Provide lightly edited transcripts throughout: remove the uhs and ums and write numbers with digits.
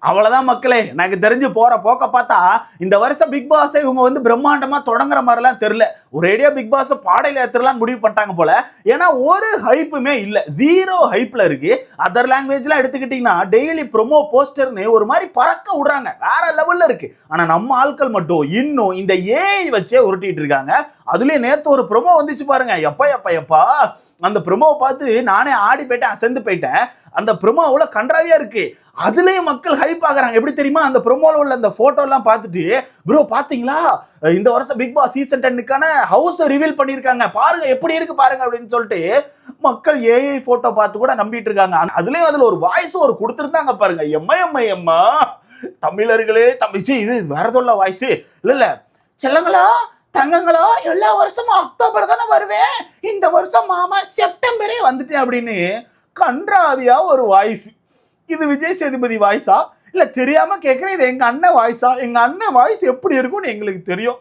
அவ்வளவுதான் மக்களே. எனக்கு தெரிஞ்சு போற போக்க பார்த்தா இந்த வருஷம் பிக் பாஸ் இவங்க வந்து பிரம்மாண்டமா தொடங்குற மாதிரிலாம் தெரியல. ஒரேடியா பிக் பாஸ் பாடையில ஏத்துறலாம் முடிவு பண்ணிட்டாங்க போல. ஏன்னா ஒரு ஹைப்புமே இல்ல, ஜீரோ ஹைப்ல இருக்கு. அதர் லாங்குவேஜ்லாம் எடுத்துக்கிட்டீங்கன்னா டெய்லி ப்ரோமோ போஸ்டர்னு ஒரு மாதிரி பறக்க விடுறாங்க, வேற லெவல்ல இருக்கு. ஆனா நம்ம ஆட்கள் மட்டும் இன்னும் இந்த ஏஐ வச்சே உருட்டிட்டு இருக்காங்க. அதுலயே நேத்து ஒரு ப்ரோமோ வந்துச்சு பாருங்க, எப்பா எப்பா எப்பா. அந்த ப்ரோமோவை பார்த்து நானே ஆடி போயிட்டேன், அசந்து போயிட்டேன். அந்த ப்ரோமோ அவ்வளவு கன்றாவியா இருக்கு. அதுலயும் மக்கள் ஹைப் ஆகுறாங்க. எப்படி தெரியுமா? அந்த ப்ரோமோல உள்ள அந்த போட்டோ எல்லாம் பார்த்துட்டு, ப்ரோ பாத்தீங்களா இந்த வருஷம் பிக் பாஸ் சீசன் 10க்கான ஹவுஸ் ரிவீல் பண்ணிருக்காங்க, பாருங்க எப்படி இருக்கு பாருங்க அப்படின்னு சொல்லிட்டு மக்கள் ஏஐ போட்டோ பார்த்து கூட நம்பிட்டு இருக்காங்க. அதுலயும் அதுல ஒரு வாய்ஸ் ஒரு கொடுத்துருந்தாங்க பாருங்க, எம்மா எம்மா எம்மா தமிழர்களே தமிழ்ச்சி, இது வேற சொல்ல வாய்ஸ் இல்ல. செல்லங்களா தங்கங்களா, எல்லா வருஷமும் அக்டோபர் தானே வருவேன், இந்த வருஷம் மாமா செப்டம்பரே வந்துட்டேன் அப்படின்னு கன்றாவியா ஒரு வாய்ஸ். இது விஜய் சேதுபதி வாய்ஸா இல்ல தெரியாம கேட்கிறேன், இது எங்க அண்ணன் வாய்ஸா? எங்க அண்ணன் வாய்ஸ் எப்படி இருக்கும்னு எங்களுக்கு தெரியும்.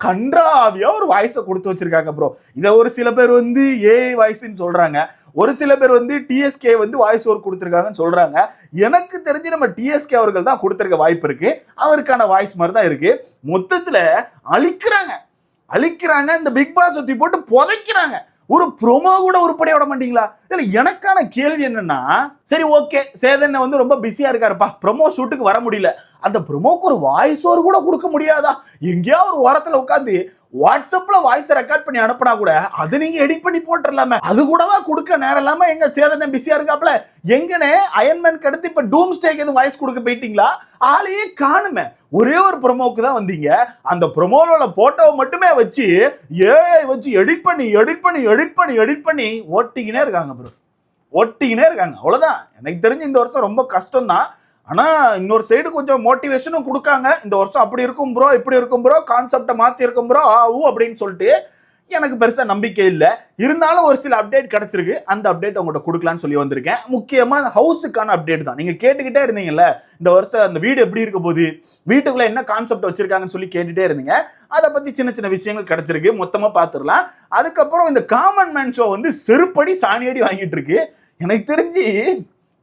கன்றாவியா ஒரு வாய்ஸை கொடுத்து வச்சிருக்காங்க ப்ரோ. இதை ஒரு சில பேர் வந்து ஏஐ வாய்ஸ்ன்னு சொல்றாங்க, ஒரு சில பேர் வந்து டிஎஸ்கே வந்து வாய்ஸ் ஓவர் கொடுத்துருக்காங்கன்னு சொல்றாங்க. எனக்கு தெரிஞ்சு நம்ம டிஎஸ்கே அவர்கள் தான் கொடுத்துருக்க வாய்ப்பு இருக்கு, அவருக்கான வாய்ஸ் மாதிரி தான் இருக்கு. மொத்தத்துல அழிக்கிறாங்க. இந்த பிக் பாஸ் சுத்தி போட்டு புதைக்கிறாங்க. ஒரு ப்ரோமோ கூட உருப்படியா விட மாட்டீங்களா? இதுல எனக்கான கேள்வி என்னன்னா, சரி ஓகே சேதன் வந்து ரொம்ப பிஸியா இருக்காருப்பா, ப்ரோமோ ஷூட்டுக்கு வர முடியல, அந்த ப்ரோமோக்கு ஒரு வாய்ஸ் ஓவர் கூட கொடுக்க முடியாதா? எங்கேயா ஒரு ஓரத்துல உட்காந்து வாட்ஸ்அப்ல வாய்ஸ் ரெக்கார்ட் பண்ணி அனுப்பினா கூட அது நீங்க எடிட் பண்ணி போட்டுடலாமே, அது கூடவா கொடுக்க நேரம் இல்லாம எங்க சேதனை பிஸியா இருக்காப்ல? எங்கனே அயன்மேன் கடுத்து இப்ப டூம் ஸ்டேக்கு எதுவும் வாய்ஸ் கொடுக்க போயிட்டீங்களா? ஆளையே காணுமே. ஒரே ஒரு ப்ரோமோக்கு தான் வந்தீங்க, அந்த ப்ரோமோல போட்டோவை மட்டுமே வச்சு ஏஐ வச்சு எடிட் பண்ணி ஓட்டிக்கினே இருக்காங்க ப்ரோ, ஓட்டிக்கினே இருக்காங்க. அவ்வளவுதான். எனக்கு தெரிஞ்சு இந்த வருஷம் ரொம்ப கஷ்டம் தான். ஆனா இன்னொரு சைடு கொஞ்சம் மோட்டிவேஷனும் கொடுக்காங்க. இந்த வருஷம் அப்படி இருக்கும் ப்ரோ, இப்படி இருக்கும் ப்ரோ, கான்செப்டை மாத்தி இருக்கும் ப்ரோ அப்படின்னு சொல்லிட்டு எனக்கு பெருசா நம்பிக்கை இல்லை. இருந்தாலும் ஒரு சில அப்டேட் கிடைச்சிருக்கு, அந்த அப்டேட் உங்கள்கிட்ட கொடுக்கலான்னு சொல்லி வந்திருக்கேன். முக்கியமா ஹவுஸுக்கான அப்டேட் தான். நீங்க கேட்டுக்கிட்டே இருந்தீங்கல்ல, இந்த வருஷம் அந்த வீடு எப்படி இருக்க போகுது, வீட்டுக்குள்ள என்ன கான்செப்ட் வச்சிருக்காங்கன்னு சொல்லி கேட்டுட்டே இருந்தீங்க. அதை பத்தி சின்ன சின்ன விஷயங்கள் கிடைச்சிருக்கு, மொத்தமா பார்த்துடலாம். அதுக்கப்புறம் இந்த காமன் மேன் ஷோ வந்து செருப்படி சாணியடி வாங்கிட்டு இருக்கு. எனக்கு தெரிஞ்சு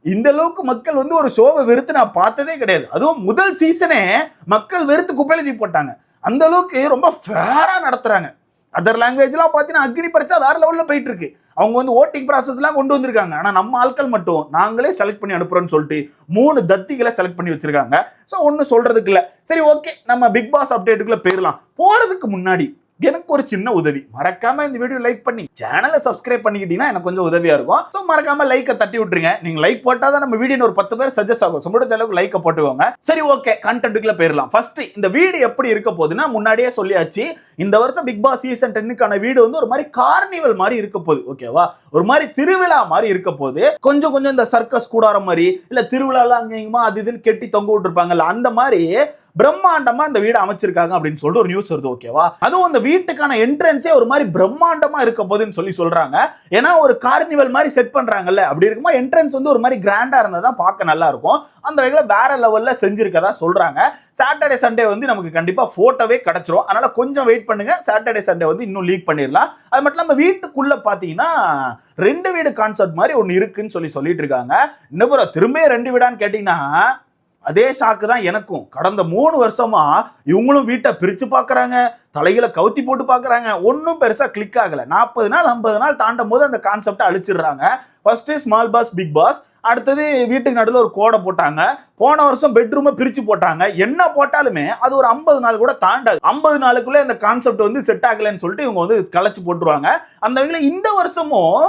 இந்த அளவுக்கு மக்கள் வந்து ஒரு ஷோவை வெறுத்து நான் பார்த்ததே கிடையாது. அதுவும் முதல் சீசனே மக்கள் வெறுத்து குப்பையில போட்டாங்க. அந்த அளவுக்கு ரொம்ப ஃபேரா நடத்துறாங்க. அதர் லாங்குவேஜ்லாம் பார்த்தீங்கன்னா அக்னி பரிச்சா வேற லெவலில் போயிட்டு இருக்கு. அவங்க வந்து ஓட்டிங் ப்ராசஸ்லாம் கொண்டு வந்திருக்காங்க. ஆனால் நம்ம ஆட்கள் மட்டும் நாங்களே செலக்ட் பண்ணி அனுப்புறோம்னு சொல்லிட்டு 3 தத்திகளை செலக்ட் பண்ணி வச்சிருக்காங்க. ஸோ ஒன்றும் சொல்றதுக்கு இல்லை. சரி ஓகே, நம்ம பிக் பாஸ் அப்டேட்டுக்குள்ள போயிடலாம். போறதுக்கு முன்னாடி எனக்கு ஒரு சின்ன உதவி, மறக்காம இந்த வீடியோ லைக் பண்ணி சேனலை சப்ஸ்கிரைப் பண்ணிக்கிட்டீங்கன்னா எனக்கு கொஞ்சம் உதவியா இருக்கும். ஸோ மறக்காம லைக்கை தட்டி விட்டுருங்க. நீங்க லைக் போட்டாதான் நம்ம வீடியோ ஒரு 10 பேர் சஜஸ்ட் ஆகும். முடிஞ்ச அளவுக்கு லைக்கை போட்டுக்கோங்க. சரி ஓகே, கண்டென்ட்டுக்குள்ள போயிடலாம். ஃபர்ஸ்ட் இந்த வீடு எப்படி இருக்க போகுதுன்னா, முன்னாடியே சொல்லியாச்சு, இந்த வருஷம் பிக் பாஸ் சீசன் 10க்கான வீடு வந்து ஒரு மாதிரி கார்னிவல் மாதிரி இருக்க போகுது. ஓகேவா? ஒரு மாதிரி திருவிழா மாதிரி இருக்க போகுது. கொஞ்சம் இந்த சர்க்கஸ் கூடாரம் மாதிரி, இல்ல திருவிழாலாம் அங்கேயுமா அது இதுன்னு கெட்டி தொங்க விட்டுருப்பாங்கல்ல, அந்த மாதிரி பிரம்மாண்டமா இந்த வீடு அமைச்சிருக்காங்க அப்படின்னு சொல்லிட்டு ஒரு நியூஸ் வருது. ஓகேவா? அதுவும் அந்த வீட்டுக்கான என்ட்ரன்ஸே ஒரு மாதிரி பிரம்மாண்டமா இருக்க போகுதுன்னு சொல்லி சொல்றாங்க. ஏன்னா ஒரு கார்னிவல் மாதிரி செட் பண்றாங்கல்ல, அப்படி இருக்குமா என்ட்ரன்ஸ் வந்து ஒரு மாதிரி கிராண்டா இருந்தாதான் பார்க்க நல்லா இருக்கும். அந்த வகையில வேற லெவல்ல செஞ்சிருக்கதா சொல்றாங்க. சாட்டர்டே சண்டே வந்து நமக்கு கண்டிப்பா போட்டோவே கிடைச்சிரும். அதனால கொஞ்சம் வெயிட் பண்ணுங்க. சாட்டர்டே சண்டே வந்து இன்னும் லீக் பண்ணிடலாம். அது மட்டும் இல்லாம வீட்டுக்குள்ள பாத்தீங்கன்னா 2 வீடு கான்செப்ட் மாதிரி ஒன்னு இருக்குன்னு சொல்லிட்டு இருக்காங்க. இன்னும் திரும்ப 2 வீடான்னு கேட்டீங்கன்னா அதே ஷாக்கு தான் எனக்கும். கடந்த 3 வருஷமா இவங்களும் வீட்டை பிரிச்சு பாக்குறாங்க, தலைகளை கவுத்தி போட்டு பாக்குறாங்க, ஒன்னும் பெருசா கிளிக் ஆகல. 40 நாள் 50 நாள் தாண்டும் போது அந்த கான்செப்டை அழிச்சிடுறாங்க. First small boss Bigg Boss, அடுத்தது வீட்டுக்கு நடுவில் ஒரு கோடை போட்டாங்க. போன வருஷம் பெட்ரூமை பிரிச்சு போட்டாங்க. என்ன போட்டாலுமே அது ஒரு 50 நாள் கூட தாண்டாது. 50 நாளுக்குள்ள இந்த கான்செப்ட் வந்து செட் ஆகலன்னு சொல்லிட்டு இவங்க வந்து கலைச்சு போட்டுருவாங்க. அந்த வகையில் இந்த வருஷமும்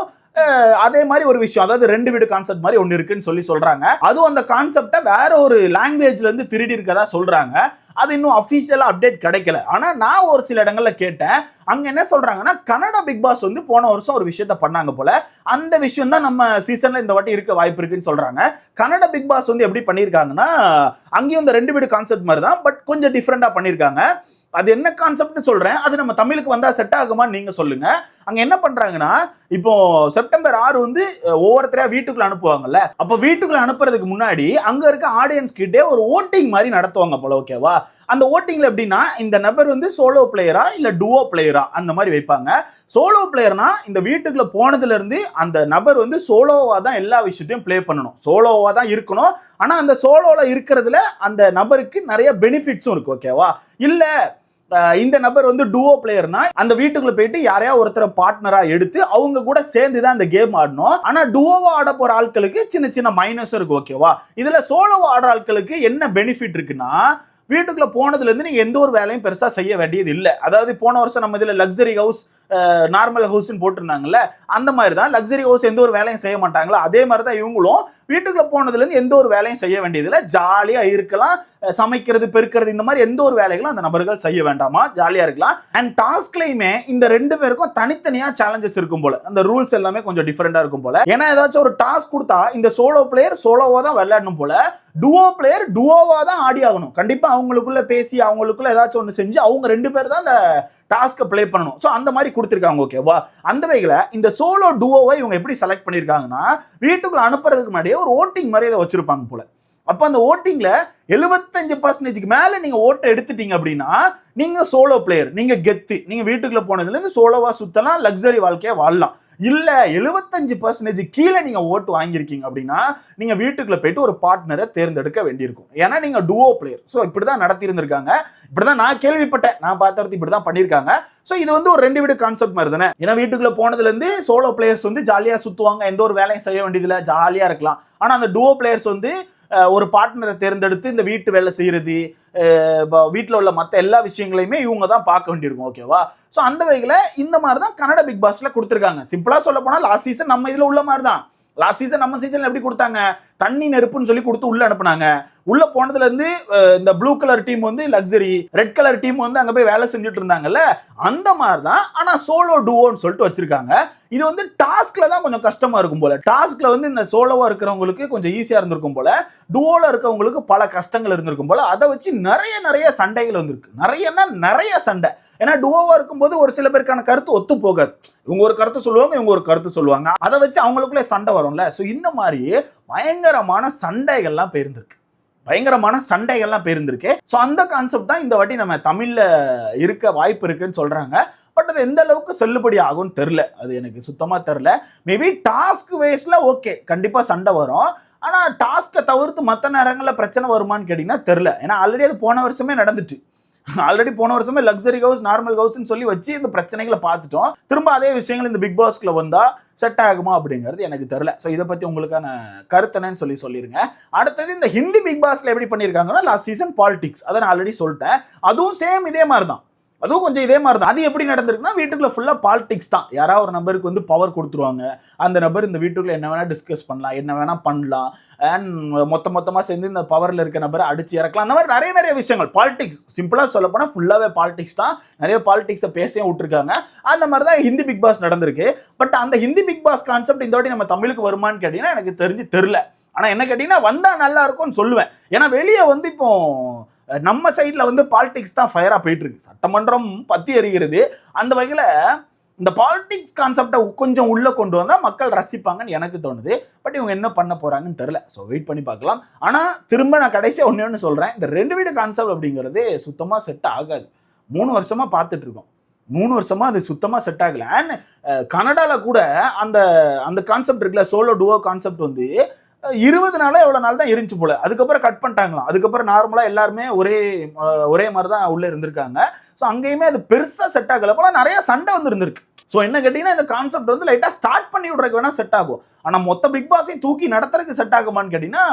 அதே மாதிரி ஒரு விஷயம், அதாவது 2 வீடு கான்செப்ட் மாதிரி ஒன்னு இருக்குன்னு சொல்றாங்க. அதுவும் அந்த கான்செப்டை வேற ஒரு லாங்குவேஜ்ல இருந்து திருடி இருக்கதா சொல்றாங்க. அது இன்னும் அபிஷியலா அப்டேட் கிடைக்கல. ஆனா நான் ஒரு சில இடங்கள்ல கேட்டேன், அங்க என்ன சொல்றாங்கன்னா கனடா பிக் பாஸ் வந்து போன வருஷம் ஒரு விஷயத்த பண்ணாங்க போல, அந்த விஷயம் தான் நம்ம சீசன்ல இந்த வாட்டி இருக்க வாய்ப்பு இருக்குன்னு சொல்றாங்க. கனடா பிக் பாஸ் வந்து எப்படி பண்ணிருக்காங்கன்னா, அங்கேயும் இந்த 2 வீடு கான்செப்ட் மாதிரி தான், பட் கொஞ்சம் டிஃப்ரெண்டா பண்ணிருக்காங்க. அது என்ன கான்செப்ட்னு சொல்றேன், அது நம்ம தமிழுக்கு வந்தா செட் ஆகுமான்னு நீங்க சொல்லுங்க. அங்க என்ன பண்றாங்கன்னா, இப்போ செப்டம்பர் 6 வந்து ஒவ்வொருத்தரையா வீட்டுக்குள்ள அனுப்புவாங்கல்ல, அப்ப வீட்டுக்குள்ள அனுப்புறதுக்கு முன்னாடி அங்க இருக்க ஆடியன்ஸ் கிட்டே ஒரு ஓட்டிங் மாதிரி நடத்துவாங்க போல, ஓகேவா? அந்த ஓட்டிங்ல எப்படின்னா, இந்த நபர் வந்து சோலோ பிளேயரா இல்ல டுவோ பிளேயரா அந்த மாதிரி வைப்பாங்க. சோலோ பிளேயர்னா இந்த வீட்டுக்குள்ள போனதுல இருந்து அந்த நபர் வந்து சோலோவா தான் எல்லா விஷயத்தையும் பிளே பண்ணணும், சோலோவா தான் இருக்கணும். ஆனா அந்த சோலோல இருக்கிறதுல அந்த நபருக்கு நிறைய பெனிஃபிட்ஸும் இருக்கு, ஓகேவா? இல்ல இந்த நபர் வந்து டுவோ பிளேயர்னா அந்த வீட்டுக்குள்ள போயிட்டு யாரையா ஒருத்தர பார்ட்னரா எடுத்து அவங்க கூட சேர்ந்து தான் இந்த கேம் ஆடணும். ஆனா டுவோவா ஆட போற ஆட்களுக்கு சின்ன சின்ன மைனஸ் இருக்கு, ஓகேவா? இதுல சோலோவா ஆடுற ஆட்களுக்கு என்ன பெனிஃபிட் இருக்குன்னா, வீட்டுக்குள்ள போனதுல இருந்து நீங்க எந்த ஒரு வேலையும் பெருசா செய்ய வேண்டியது இல்ல. அதாவது போன வருஷம் நம்ம இதுல லக்ஸரி ஹவுஸ் நார்மல் ஹவுஸ்ன்னு போட்டிருந்தாங்கல்ல, அந்த மாதிரி தான் லக்ஸரி ஹவுஸ் எந்த ஒரு வேலையும் செய்ய மாட்டாங்களா, அதே மாதிரி தான் இவங்களும் வீட்டுக்குள்ள போனதுல இருந்து எந்த ஒரு வேலையும் செய்ய வேண்டியதில்லை, ஜாலியா இருக்கலாம். சமைக்கிறது பெருக்கிறது இந்த மாதிரி எந்த ஒரு வேலைகளும் அந்த நபர்கள் செய்ய வேண்டாமா, ஜாலியா இருக்கலாம். அண்ட் டாஸ்க்லயுமே இந்த 2 பேருக்கும் தனித்தனியா சேலஞ்சஸ் இருக்கும் போல, அந்த ரூல்ஸ் எல்லாமே கொஞ்சம் டிஃபரெண்டா இருக்கும் போல. ஏன்னா ஏதாச்சும் ஒரு டாஸ்க் கொடுத்தா இந்த சோலோ பிளேயர் சோலோவா தான் விளையாடணும் போல, டுவோ பிளேயர் டுவோவா தான் ஆடி ஆகணும். கண்டிப்பா அவங்களுக்குள்ள பேசி அவங்களுக்குள்ள ஏதாச்சும் ஒன்று செஞ்சு அவங்க 2 பேர் தான் அந்த டாஸ்க்கை பிளே பண்ணணும். ஸோ அந்த மாதிரி கொடுத்துருக்காங்க, ஓகேவா? அந்த வகையில் இந்த சோலோ டுவோவை இவங்க எப்படி செலக்ட் பண்ணியிருக்காங்கன்னா, வீட்டுக்குள்ள அனுப்புறதுக்கு முன்னாடியே ஒரு ஓட்டிங் மாதிரி அதை வச்சிருப்பாங்க போல. அப்போ அந்த ஓட்டிங்ல 75% மேல நீங்க ஓட்டை எடுத்துட்டீங்க அப்படின்னா நீங்க சோலோ பிளேயர், நீங்க கெத்து, நீங்க வீட்டுக்குள்ள போனதுல இருந்து சோலோவா சுத்தலாம், லக்ஸரி வாழ்க்கையை வாழலாம். இல்ல 75% கீழே நீங்க ஓட்டு வாங்கியிருக்கீங்க அப்படின்னா நீங்க வீட்டுக்குள்ள போயிட்டு ஒரு பார்ட்னரை தேர்ந்தெடுக்க வேண்டியிருக்கும். ஏன்னா நீங்க டுவோ பிளேயர். ஸோ இப்படிதான் நடத்தி இருந்திருக்காங்க, இப்படிதான் நான் கேள்விப்பட்டேன், நான் பார்த்தது இப்படிதான் பண்ணியிருக்காங்க. ஸோ இது வந்து ஒரு 2 வீடு கான்செப்ட் மாதிரி தானே. ஏன்னா வீட்டுக்குள்ள போனதுல இருந்து சோலோ பிளேயர்ஸ் வந்து ஜாலியா சுத்துவாங்க, எந்த ஒரு வேலையும் செய்ய வேண்டியதில்லை, ஜாலியா இருக்கலாம். ஆனா அந்த டுவோ பிளேயர்ஸ் வந்து ஒரு பார்ட்னரை தேர்ந்தெடுத்து இந்த வீட்டு வேலை செய்யறது, வீட்டில் உள்ள மற்ற எல்லா விஷயங்களையுமே இவங்க தான் பார்க்க வேண்டியிருக்கும், ஓகேவா? ஸோ அந்த வகையில் இந்த மாதிரி தான் கன்னட பிக் பாஸ்ல கொடுத்துருக்காங்க. சிம்பிளா சொல்ல போனால் லாஸ்ட் சீசன் நம்ம இதுல உள்ள மாதிரி தான். லாஸ்ட் சீசன் நம்ம சீசன்ல எப்படி கொடுத்தாங்க, தண்ணி நெருப்புன்னு சொல்லி கொடுத்து உள்ள அனுப்புனாங்க. உள்ள போனதுல இருந்து இந்த ப்ளூ கலர் டீம் வந்து லக்ஸரி, ரெட் கலர் டீம் வந்து அங்க போய் வேலை செஞ்சுட்டு இருந்தாங்கல்ல, அந்த மாதிரி தான். ஆனா சோலோ டுவோன்னு சொல்லிட்டு வச்சிருக்காங்க. இது வந்து டாஸ்க்ல தான் கொஞ்சம் கஷ்டமா இருக்கும் போல. டாஸ்க்ல வந்து இந்த சோலோவா இருக்கிறவங்களுக்கு கொஞ்சம் ஈஸியா இருந்திருக்கும் போல, டுவோல இருக்கவங்களுக்கு பல கஷ்டங்கள் இருந்திருக்கும் போல. அதை வச்சு நிறைய சண்டைகள் வந்திருக்கு. நிறைய சண்டை. ஏன்னா டுவோவா இருக்கும்போது ஒரு சில பேருக்கான கருத்து ஒத்து போகாது. இவங்க ஒரு கருத்து சொல்லுவாங்க, இவங்க ஒரு கருத்து சொல்லுவாங்க, அதை வச்சு அவங்களுக்குள்ள சண்டை வரும்ல. ஸோ இந்த மாதிரி பயங்கரமான சண்டைகள்லாம் போயிருந்திருக்கு. ஸோ அந்த கான்செப்ட் தான் இந்த வாட்டி நம்ம தமிழ்ல இருக்க வாய்ப்பு இருக்குன்னு சொல்றாங்க. பட் அது எந்த அளவுக்கு செல்லுபடி ஆகும்னு தெரியல, அது எனக்கு சுத்தமா தெரியல. மேபி டாஸ்க் வைஸ்ல ஓகே, கண்டிப்பா சண்டை வரும். ஆனா டாஸ்கை தவிர்த்து மற்ற நேரங்களில் பிரச்சனை வருமானு கேட்டீங்கன்னா தெரியல. ஏன்னா ஆல்ரெடி அது போன வருஷமே நடந்துச்சு. லக்ஸரி ஹவுஸ் நார்மல் ஹவுஸ்ன்னு சொல்லி வச்சு இந்த பிரச்சனைகளை பார்த்துட்டோம். திரும்ப அதே விஷயங்கள் இந்த பிக் பாஸ்க்குள்ள வந்தா செட் ஆகுமா அப்படிங்கிறது எனக்கு தெரியல. ஸோ இதை பத்தி உங்களுக்கான கருத்துன்னு சொல்லிருங்க. அடுத்தது இந்த ஹிந்தி பிக் பாஸ்ல எப்படி பண்ணியிருக்காங்கன்னா, லாஸ்ட் சீசன் பாலிடிக்ஸ், அதை நான் ஆல்ரெடி சொல்லிட்டேன். அதுவும் சேம் இதே மாதிரி தான். அதுவும் கொஞ்சம் இதே மாதிரி தான். அது எப்படி நடந்திருக்குன்னா, வீட்டுக்குள்ள ஃபுல்லா பாலிடிக்ஸ் தான். யாராவது ஒரு நபருக்கு வந்து பவர் கொடுத்துருவாங்க. அந்த நபர் இந்த வீட்டுக்குள்ள என்ன வேணா டிஸ்கஸ் பண்ணலாம், என்ன வேணா பண்ணலாம். அண்ட் மொத்தமா சேர்ந்து இந்த பவர்ல இருக்க நபரை அடிச்சு இறக்கலாம். அந்த மாதிரி நிறைய விஷயங்கள் பாலிடிக்ஸ். சிம்பிளா சொல்ல போனா ஃபுல்லாவே பாலிடிக்ஸ் தான். நிறைய பாலிடிக்ஸை பேசவே விட்டுருக்காங்க. அந்த மாதிரி தான் ஹிந்தி பிக் பாஸ் நடந்திருக்கு. பட் அந்த ஹிந்தி பிக் பாஸ் கான்செப்ட் இந்த வாட்டி நம்ம தமிழுக்கு வருமானு கேட்டீங்கன்னா எனக்கு தெரிஞ்சு தெரியல. ஆனா என்ன கேட்டீங்கன்னா, வந்தா நல்லா இருக்கும்னு சொல்லுவேன். ஏன்னா வெளியே வந்து இப்போ நம்ம சைட்ல வந்து பாலிடிக்ஸ் தான் ஃபயரா போயிட்டு இருக்கு. சட்டமன்றம் பத்தி எறிகிறது. அந்த வகையில இந்த பாலிடிக்ஸ் கான்செப்டை கொஞ்சம் உள்ள கொண்டு வந்தா மக்கள் ரசிப்பாங்கன்னு எனக்கு தோணுது. பட் இவங்க என்ன பண்ண போறாங்கன்னு தெரியல. ஸோ வெயிட் பண்ணி பார்க்கலாம். ஆனா திரும்ப நான் கடைசியா ஒண்ணு சொல்றேன், இந்த 2 வீடு கான்செப்ட் அப்படிங்கிறது சுத்தமா செட் ஆகாது. 3 வருஷமா பார்த்துட்டு இருக்கோம். 3 வருஷமா அது சுத்தமா செட் ஆகல. அண்ட் கனடால கூட அந்த கான்செப்ட் இருக்குல்ல, சோலோ டுவோ கான்செப்ட் வந்து 20 நாளா எவ்வளவு நாள் தான் இருந்துச்சு போல. அதுக்கப்புறம் கட் பண்ணிட்டாங்களாம். அதுக்கப்புறம் நார்மலா எல்லாருமே ஒரே மாதிரி தான் உள்ள இருந்திருக்காங்க. ஸோ அங்கேயுமே அது பெருசா செட் ஆகல போல. நிறைய சண்டை வந்து இருந்திருக்கு. ஸோ என்ன கேட்டீங்கன்னா, இந்த கான்செப்ட் வந்து லைட்டா ஸ்டார்ட் பண்ணி விடுறதுக்கு வேணா செட் ஆகும். ஆனா மொத்த பிக் பாஸையும் தூக்கி நடத்துறதுக்கு செட் ஆகுமான்னு கேட்டீங்கன்னா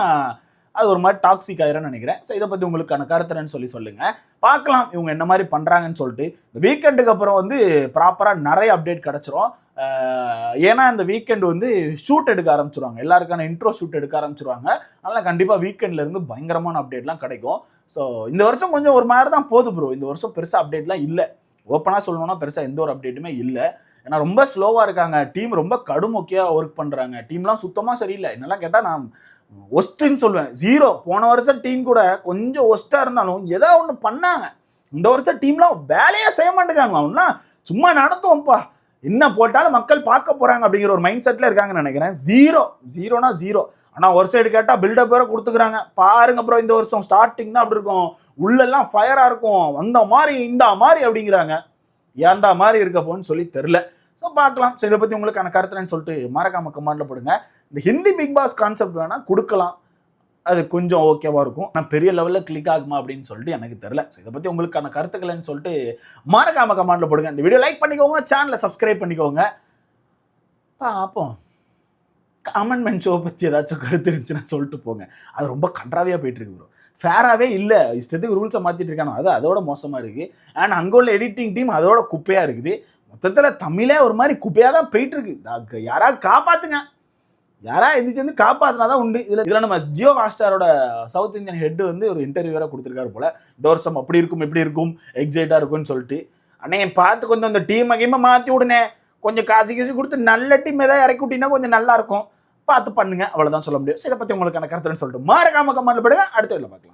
அது ஒரு மாதிரி டாக்ஸிக் ஆயிரும்னு நினைக்கிறேன். ஸோ இதை பத்தி உங்களுக்கான கருத்துன்னு சொல்லுங்க. பார்க்கலாம் இவங்க என்ன மாதிரி பண்றாங்கன்னு சொல்லிட்டு. இந்த வீக்கெண்டுக்கு அப்புறம் வந்து ப்ராப்பரா நிறைய அப்டேட் கிடைச்சிரும். ஏன்னா இந்த வீக்கெண்ட் வந்து ஷூட் எடுக்க ஆரம்பிச்சிருவாங்க, எல்லாருக்கான இன்ட்ரோ ஷூட் எடுக்க ஆரம்பிச்சிருவாங்க. அதனால கண்டிப்பா வீக்கெண்ட்ல இருந்து பயங்கரமான அப்டேட்லாம் கிடைக்கும். ஸோ இந்த வருஷம் கொஞ்சம் ஒரு மாதிரி தான் போகுது ப்ரோ. இந்த வருஷம் பெருசா அப்டேட்லாம் இல்லை. ஓப்பனா சொல்லணும்னா பெருசா எந்த ஒரு அப்டேட்டுமே இல்லை. ஏன்னா ரொம்ப ஸ்லோவா இருக்காங்க. டீம் ரொம்ப கடுமொக்கையா ஒர்க் பண்றாங்க. டீம்லாம் சுத்தமா சரியில்லை. என்னெல்லாம் கேட்டா நான் ஒஸ்ட்ன்னு சொல்லுவேன். 0. போன வருஷம் டீம் கூட கொஞ்சம் ஒஸ்டா இருந்தாலும் ஏதாவது ஒன்று பண்ணாங்க. இந்த வருஷம் டீம்லாம் வேலையே செய்ய மாட்டேங்காங்க. அவனா சும்மா நடத்துவோம்ப்பா, என்ன போட்டாலும் மக்கள் பார்க்க போறாங்க அப்படிங்கிற ஒரு மைண்ட் செட்ல இருக்காங்கன்னு நினைக்கிறேன். ஜீரோனா ஜீரோ. ஆனா ஒரு சைடு கேட்டா பில்டப் வேற கொடுத்துக்கிறாங்க. பாருங்க ப்ரோ, இந்த வருஷம் ஸ்டார்டிங் தான் அப்படி இருக்கும், உள்ளெல்லாம் ஃபயரா இருக்கும், அந்த மாதிரி இந்த மாதிரி அப்படிங்கிறாங்க. ஏன்டா மாதிரி இருக்க போன்னு சொல்லி தெரியல. ஸோ பார்க்கலாம். ஸோ இதை பற்றி உங்களுக்கான கருத்துன்னு சொல்லிட்டு மறக்காம கமெண்ட்ல போடுங்க. இந்த ஹிந்தி பிக் பாஸ் கான்செப்ட் வேணா கொடுக்கலாம், அது கொஞ்சம் ஓகேவா இருக்கும். ஆனால் பெரிய லெவலில் கிளிக் ஆகுமா அப்படின்னு சொல்லிட்டு எனக்கு தெரியல. ஸோ இதை பற்றி உங்களுக்கான கருத்துக்கள்னு சொல்லிட்டு மறக்காம கமெண்ட்ல போடுங்க. இந்த வீடியோ லைக் பண்ணிக்கோங்க, சேனலை சப்ஸ்கிரைப் பண்ணிக்கோங்க. பார்ப்போம். காமன்மெண்ட் ஷோ பற்றி ஏதாச்சும் கருத்து இருந்துச்சுன்னா சொல்லிட்டு போங்க. அது ரொம்ப கன்றாவியாக போயிட்டு இருக்கு ப்ரோ. ஃபேராகவே இல்லை, இஷ்டத்துக்கு ரூல்ஸை மாற்றிட்டு இருக்கானோ அது அதோட மோசமாக இருக்குது. அண்ட் அங்கே உள்ள எடிட்டிங் டீம் அதோட குப்பையாக இருக்குது. மொத்தத்தில் தமிழே ஒரு மாதிரி குப்பையாக தான் போயிட்டு இருக்கு. யாராவது காப்பாற்றுங்க, யாராவது எந்திரிச்சு வந்து காப்பாற்றினா தான் உண்டு. இதில் நம்ம ஜியோ ஹாட்ஸ்டாரோட சவுத் இந்தியன் ஹெட் வந்து ஒரு இன்டர்வியூ வேறு கொடுத்துருக்காரு போல். இந்த வருஷம் அப்படி இருக்கும் இப்படி இருக்கும் எக்ஸைட்டாக இருக்கும்னு சொல்லிட்டு. அண்ணே பார்த்து கொஞ்சம் அந்த டீமை கேமை மாற்றி விடுனே, கொஞ்சம் காசு கொடுத்து நல்ல டீம் ஏதாவது இறக்கி விட்டீங்கன்னா கொஞ்சம் நல்லா இருக்கும், பார்த்து பண்ணுங்க, அவ்வளவுதான் சொல்ல முடியும். இதை பத்தி உங்களுக்கான கருத்துன்னு சொல்லிட்டு மறக்காம கமெண்ட்ல போடுங்க. அடுத்த வீடியோல பார்க்கலாம்.